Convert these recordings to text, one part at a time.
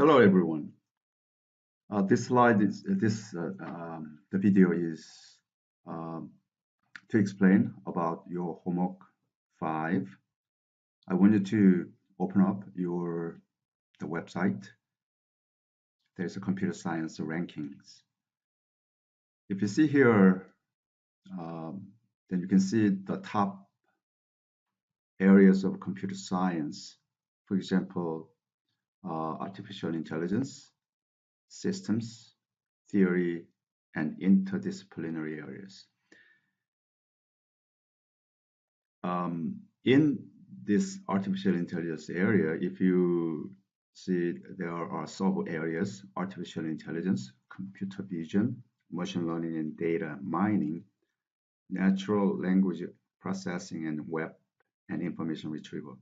Hello, everyone. This slide is the video is um, to explain about your homework 5. I want you to open up the website. There's a computer science rankings. If you see here, then you can see the top areas of computer science. For example, artificial intelligence, systems, theory, and interdisciplinary areas. In this artificial intelligence area, if you see there are sub areas: artificial intelligence, computer vision, machine learning and data mining, natural language processing, and web and information retrieval.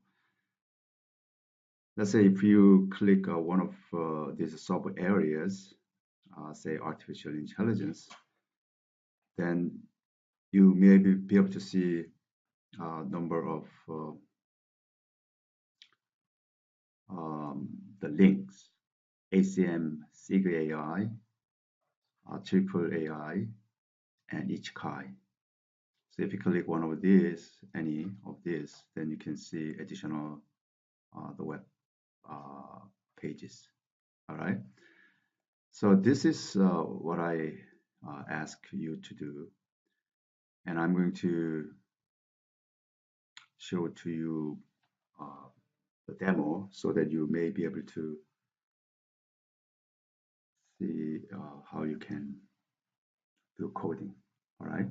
Let's say if you click one of these sub areas, say artificial intelligence, then you may be able to see a number of the links: ACM, SIG AI, Triple AI, and Ichikai. So if you click one of these, any of these, then you can see additional the web pages. All right. So this is what I ask you to do, and I'm going to show to you the demo so that you may be able to see how you can do coding. All right.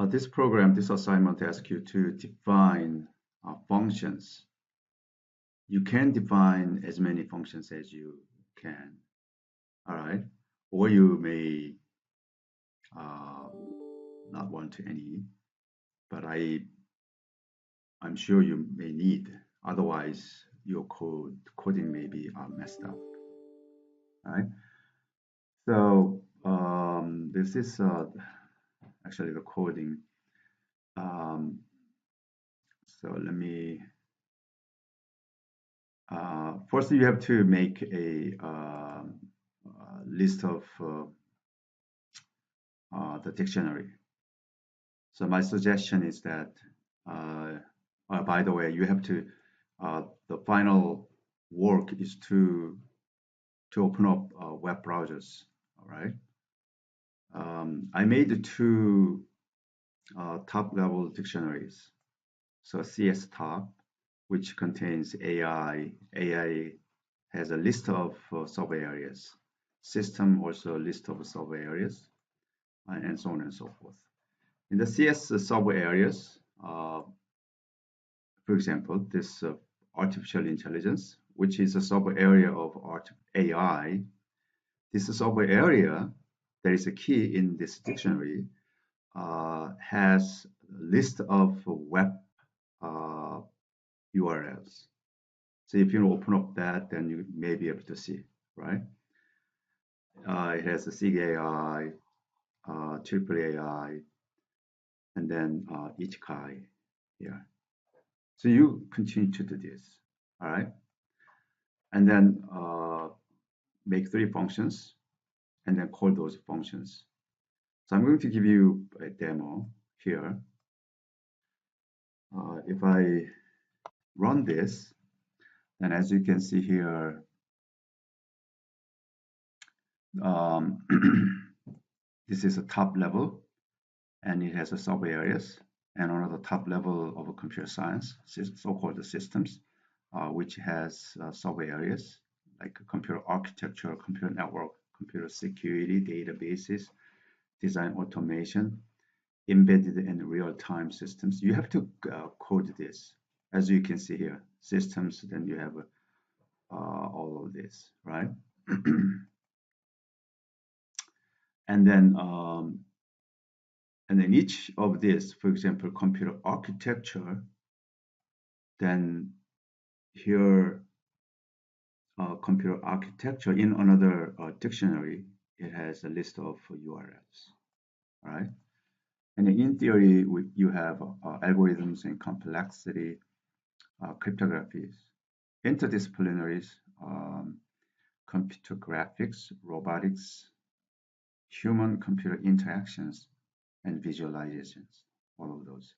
This assignment asks you to define functions. You can define as many functions as you can. All right. Or you may not want any, but I'm sure you may need. Otherwise, your coding may be messed up. All right. So this is actually the coding. So let me. First, you have to make a list of the dictionary. So my suggestion is that, by the way, you have to, the final work is to open up web browsers, all right? I made two top-level dictionaries. So CS Top, which contains AI. AI has a list of sub-areas. System also a list of sub-areas, and so on and so forth. In the CS sub-areas, for example, this artificial intelligence, which is a sub-area of AI, this sub-area, there is a key in this dictionary, has a list of web URLs. So if you open up that, then you may be able to see, right? It has a SIG AI, Triple AI, and then Ichikai here. So you continue to do this, all right? And then make 3 functions, and then call those functions. So I'm going to give you a demo here. If I run this, then as you can see here, this is a top level, and it has a sub areas, and another top level of a computer science, so-called systems, which has sub areas like computer architecture, computer network, computer security, databases, design automation, embedded and real-time systems. You have to code this, as you can see here, systems. Then you have all of this, right? And then each of this, for example, computer architecture, then here computer architecture in another dictionary, it has a list of URLs, right? And in theory, you have algorithms and complexity, cryptographies, interdisciplinaries, computer graphics, robotics, human-computer interactions, and visualizations, all of those.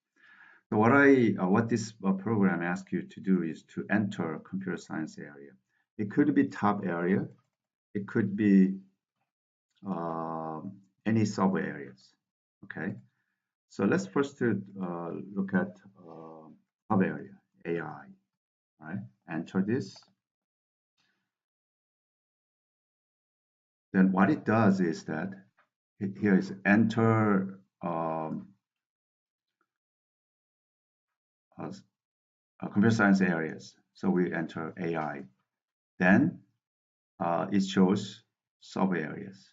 So what this program asks you to do is to enter computer science area. It could be top area. It could be any sub areas. Okay. So let's first look at top area, AI. Right. Enter this. Then what it does is that here is enter computer science areas. So we enter AI. Then it shows sub areas.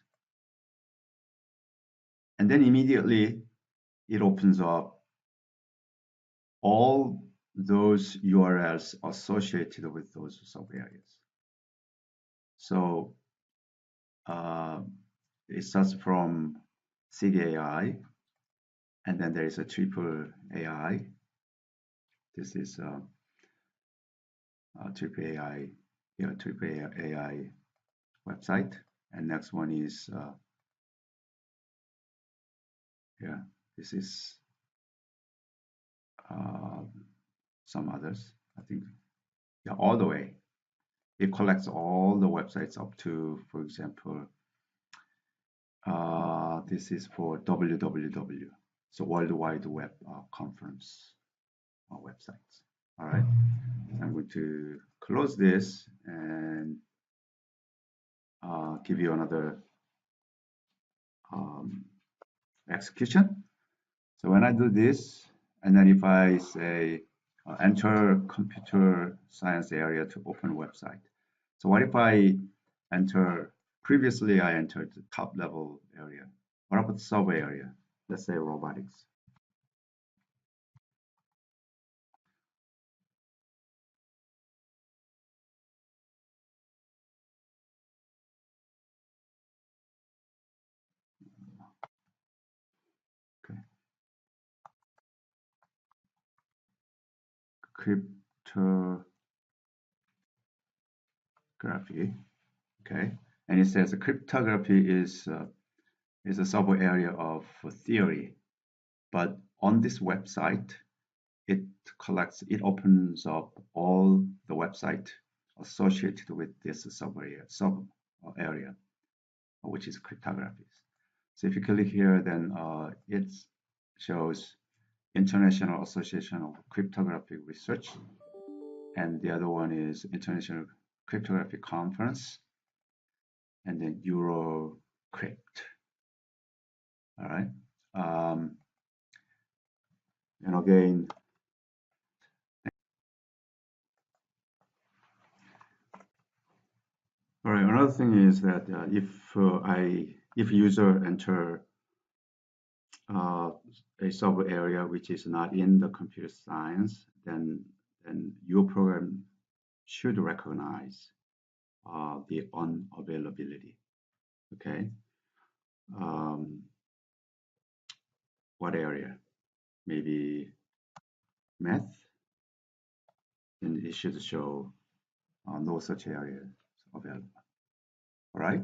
And then immediately it opens up all those URLs associated with those sub areas. So it starts from SIG AI, and then there is a triple AI. This is triple AI, triple AI website, and next one is this is some others. I think all the way. It collects all the websites up to, for example, this is for www, so World Wide Web conference websites. All right, I'm going to close this and give you another execution. So when I do this, and then if I say enter computer science area to open website. So what if I enter, previously I entered the top level area. What about the sub area? Let's say robotics. Okay. Cryptography. Okay. And it says cryptography is a sub area of theory, but on this website, it opens up all the website associated with this sub area, which is cryptography. So if you click here, then it shows International Association of Cryptographic Research, and the other one is International Cryptographic Conference, and then Eurocrypt. All right. And again, all right. Another thing is that if user enter a sub area which is not in the computer science, then your program should recognize the unavailability. Okay. What area? Maybe math. Then it should show no such area available. All right.